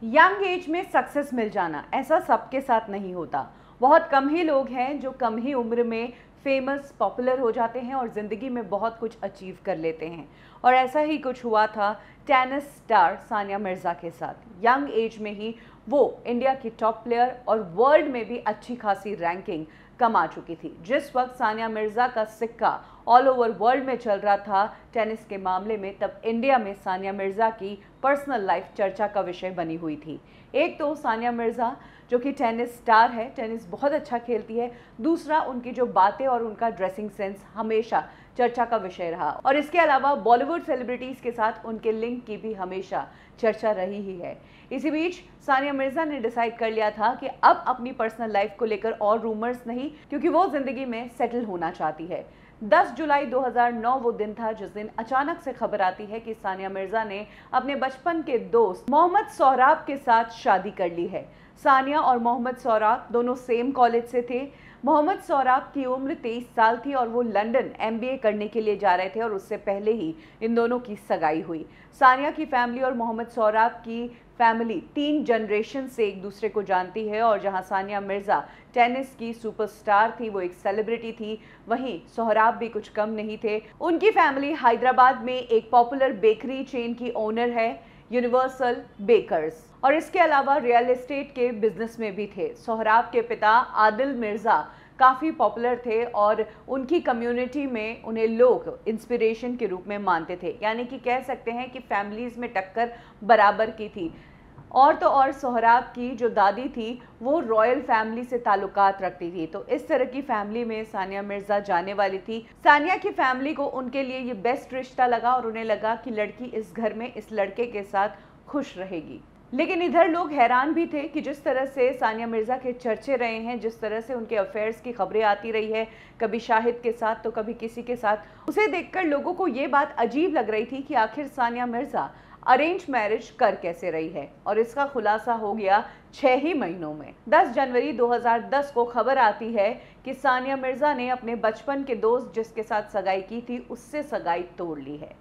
Young age में success मिल जाना ऐसा सबके साथ नहीं होता। बहुत कम ही लोग हैं जो कम ही उम्र में फेमस पॉपुलर हो जाते हैं और ज़िंदगी में बहुत कुछ अचीव कर लेते हैं। और ऐसा ही कुछ हुआ था टेनिस स्टार सानिया मिर्ज़ा के साथ। यंग एज में ही वो इंडिया की टॉप प्लेयर और वर्ल्ड में भी अच्छी खासी रैंकिंग कमा चुकी थी। जिस वक्त सानिया मिर्ज़ा का सिक्का ऑल ओवर वर्ल्ड में चल रहा था टेनिस के मामले में, तब इंडिया में सानिया मिर्ज़ा की पर्सनल लाइफ चर्चा का विषय बनी हुई थी। एक तो सानिया मिर्ज़ा जो कि टेनिस स्टार है, टेनिस बहुत अच्छा खेलती है। दूसरा, उनकी जो बातें और उनका ड्रेसिंग सेंस हमेशा चर्चा का विषय रहा। और इसके अलावा बॉलीवुड सेलिब्रिटीज़ के साथ उनके लिंक की भी हमेशा चर्चा रही ही है। इसी बीच सानिया मिर्ज़ा ने डिसाइड कर लिया था कि अब अपनी पर्सनल लाइफ को लेकर और रूमर्स नहीं, क्योंकि वो ज़िंदगी में सेटल होना चाहती है। 10 जुलाई 2009 वो दिन था जिस दिन अचानक से खबर आती है कि सानिया मिर्ज़ा ने अपने बचपन के दोस्त मोहम्मद सोहराब के साथ शादी कर ली है। सानिया और मोहम्मद सोहराब दोनों सेम कॉलेज से थे। मोहम्मद सोहराब की उम्र 23 साल थी और वो लंदन MBA करने के लिए जा रहे थे और उससे पहले ही इन दोनों की सगाई हुई। सानिया की फैमिली और मोहम्मद सोहराब की फैमिली 3 जनरेशन से एक दूसरे को जानती है। और जहां सानिया मिर्ज़ा टेनिस की सुपरस्टार थी, वो एक सेलिब्रिटी थी, वहीं सोहराब भी कुछ कम नहीं थे। उनकी फैमिली हैदराबाद में एक पॉपुलर बेकरी चेन की ओनर है, यूनिवर्सल बेकर्स, और इसके अलावा रियल एस्टेट के बिजनेस में भी थे। सोहराब के पिता आदिल मिर्ज़ा काफ़ी पॉपुलर थे और उनकी कम्युनिटी में उन्हें लोग इंस्पिरेशन के रूप में मानते थे। यानी कि कह सकते हैं कि फैमिलीज़ में टक्कर बराबर की थी। और तो और सोहराब की जो दादी थी वो रॉयल फैमिली से ताल्लुकात रखती थी, तो इस तरह की फैमिली में सानिया मिर्ज़ा जाने वाली थी। सानिया की फैमिली को उनके लिए ये बेस्ट रिश्ता लगा और उन्हें लगा कि लड़की इस घर में इस लड़के के साथ खुश रहेगी। लेकिन इधर लोग हैरान भी थे कि जिस तरह से सानिया मिर्ज़ा के चर्चे रहे हैं, जिस तरह से उनके अफेयर्स की खबरें आती रही है, कभी शाहिद के साथ तो कभी किसी के साथ, उसे देखकर लोगों को ये बात अजीब लग रही थी कि आखिर सानिया मिर्ज़ा अरेंज मैरिज कर कैसे रही है। और इसका खुलासा हो गया 6 ही महीनों में। 10 जनवरी 2010 को खबर आती है कि सानिया मिर्ज़ा ने अपने बचपन के दोस्त जिसके साथ सगाई की थी उससे सगाई तोड़ ली है।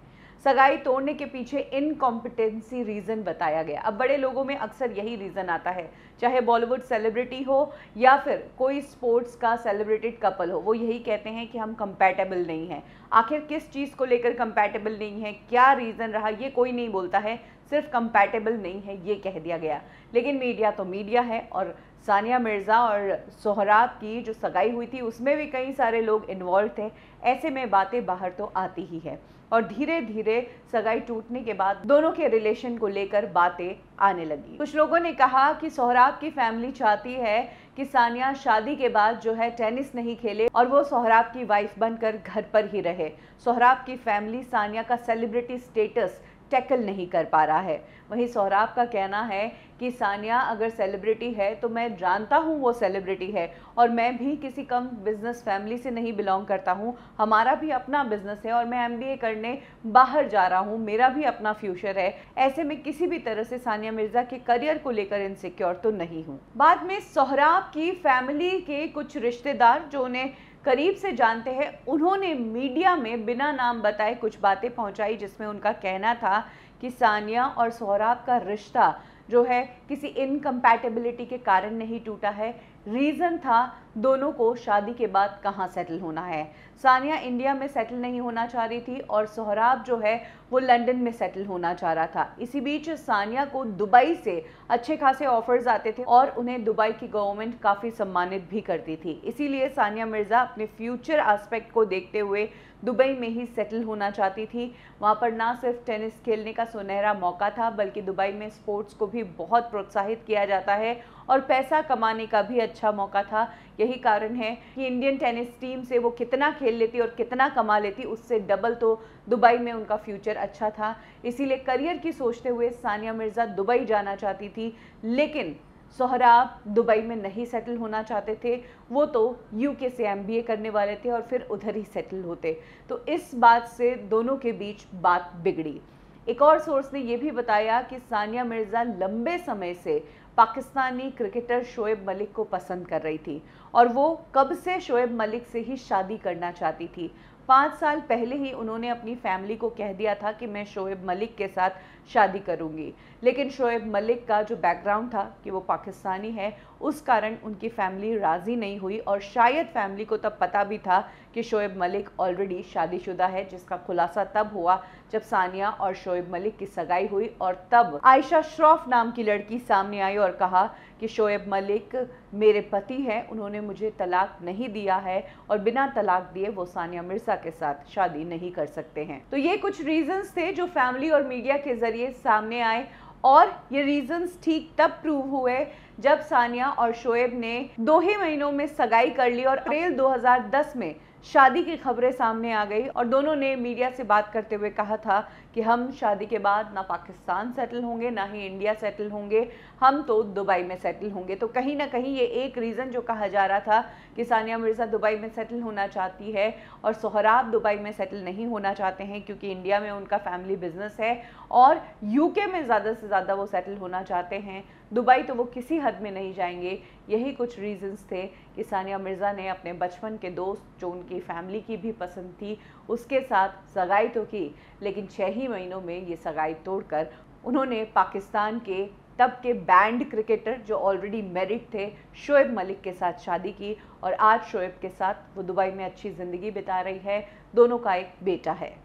सगाई तोड़ने के पीछे इनकॉम्पिटेंसी रीज़न बताया गया। अब बड़े लोगों में अक्सर यही रीज़न आता है, चाहे बॉलीवुड सेलिब्रिटी हो या फिर कोई स्पोर्ट्स का सेलिब्रेटेड कपल हो, वो यही कहते हैं कि हम कंपैटिबल नहीं हैं। आखिर किस चीज़ को लेकर कंपैटिबल नहीं है, क्या रीज़न रहा, ये कोई नहीं बोलता है, सिर्फ कंपैटिबल नहीं है ये कह दिया गया। लेकिन मीडिया तो मीडिया है, और सानिया मिर्ज़ा और सोहराब की जो सगाई हुई थी उसमें भी कई सारे लोग इन्वॉल्व थे। ऐसे में बातें बाहर तो आती ही है और धीरे धीरे सगाई टूटने के बाद दोनों के रिलेशन को लेकर बातें आने लगी। कुछ लोगों ने कहा कि सोहराब की फैमिली चाहती है कि सानिया शादी के बाद जो है टेनिस नहीं खेले और वो सोहराब की वाइफ बनकर घर पर ही रहे। सोहराब की फैमिली सानिया का सेलिब्रिटी स्टेटस टैकल नहीं कर पा रहा है। वहीं सोहराब का कहना है कि सानिया अगर सेलिब्रिटी है तो मैं जानता हूँ वो सेलिब्रिटी है और मैं भी किसी कम बिजनेस फैमिली से नहीं बिलोंग करता हूँ, हमारा भी अपना बिजनेस है और मैं MBA करने बाहर जा रहा हूँ, मेरा भी अपना फ्यूचर है। ऐसे में किसी भी तरह से सानिया मिर्ज़ा के करियर को लेकर इनसिक्योर तो नहीं हूँ। बाद में सोहराब की फैमिली के कुछ रिश्तेदार जो उन्हें करीब से जानते हैं, उन्होंने मीडिया में बिना नाम बताए कुछ बातें पहुंचाई जिसमें उनका कहना था कि सानिया और सोहराब का रिश्ता जो है किसी इनकम्पैटिबिलिटी के कारण नहीं टूटा है। रीज़न था दोनों को शादी के बाद कहाँ सेटल होना है। सानिया इंडिया में सेटल नहीं होना चाह रही थी और सोहराब जो है वो लंदन में सेटल होना चाह रहा था। इसी बीच सानिया को दुबई से अच्छे खासे ऑफर्स आते थे और उन्हें दुबई की गवर्नमेंट काफ़ी सम्मानित भी करती थी। इसीलिए सानिया मिर्ज़ा अपने फ्यूचर एस्पेक्ट को देखते हुए दुबई में ही सेटल होना चाहती थी। वहाँ पर ना सिर्फ टेनिस खेलने का सुनहरा मौका था, बल्कि दुबई में स्पोर्ट्स को भी बहुत प्रोत्साहित किया जाता है और पैसा कमाने का भी अच्छा मौका था। यही कारण है कि इंडियन टेनिस टीम से वो कितना खेल लेती और कितना कमा लेती, उससे डबल तो दुबई में उनका फ्यूचर अच्छा था। इसीलिए करियर की सोचते हुए सानिया मिर्ज़ा दुबई जाना चाहती थी। लेकिन सोहराब दुबई में नहीं सेटल होना चाहते थे, वो तो UK से MBA करने वाले थे और फिर उधर ही सेटल होते। तो इस बात से दोनों के बीच बात बिगड़ी। एक और सोर्स ने यह भी बताया कि सानिया मिर्ज़ा लंबे समय से पाकिस्तानी क्रिकेटर शोएब मलिक को पसंद कर रही थी और वो कब से शोएब मलिक से ही शादी करना चाहती थी। 5 साल पहले ही उन्होंने अपनी फैमिली को कह दिया था कि मैं शोएब मलिक के साथ शादी करूंगी। लेकिन शोएब मलिक का जो बैकग्राउंड था कि वो पाकिस्तानी है, उस कारण उनकी फैमिली राज़ी नहीं हुई और शायद फैमिली को तब पता भी था कि शोएब मलिक ऑलरेडी शादीशुदा है, जिसका खुलासा तब हुआ जब सानिया और शोएब मलिक की सगाई हुई और तब आयशा श्रॉफ नाम की लड़की सामने आई और कहा कि शोएब मलिक मेरे पति हैं, उन्होंने मुझे तलाक नहीं दिया है और बिना तलाक दिए वो सानिया मिर्ज़ा के साथ शादी नहीं कर सकते हैं। तो ये कुछ रीजंस थे जो फैमिली और मीडिया के जरिए सामने आए और ये रीजंस ठीक तब प्रूव हुए जब सानिया और शोएब ने 2 ही महीनों में सगाई कर ली और अप्रैल 2010 में शादी की खबरें सामने आ गई और दोनों ने मीडिया से बात करते हुए कहा था कि हम शादी के बाद ना पाकिस्तान सेटल होंगे ना ही इंडिया सेटल होंगे, हम तो दुबई में सेटल होंगे। तो कहीं ना कहीं ये एक रीज़न जो कहा जा रहा था कि सानिया मिर्ज़ा दुबई में सेटल होना चाहती है और सोहराब दुबई में सेटल नहीं होना चाहते हैं क्योंकि इंडिया में उनका फैमिली बिजनेस है और यूके में ज़्यादा से ज़्यादा वो सेटल होना चाहते हैं, दुबई तो वो किसी हद में नहीं जाएंगे। यही कुछ रीजंस थे कि सानिया मिर्ज़ा ने अपने बचपन के दोस्त जो उनकी फैमिली की भी पसंद थी उसके साथ सगाई तो की, लेकिन 6 ही महीनों में ये सगाई तोड़कर उन्होंने पाकिस्तान के तब के बैंड क्रिकेटर जो ऑलरेडी मैरिड थे शोएब मलिक के साथ शादी की और आज शोएब के साथ वो दुबई में अच्छी ज़िंदगी बिता रही है। दोनों का एक बेटा है।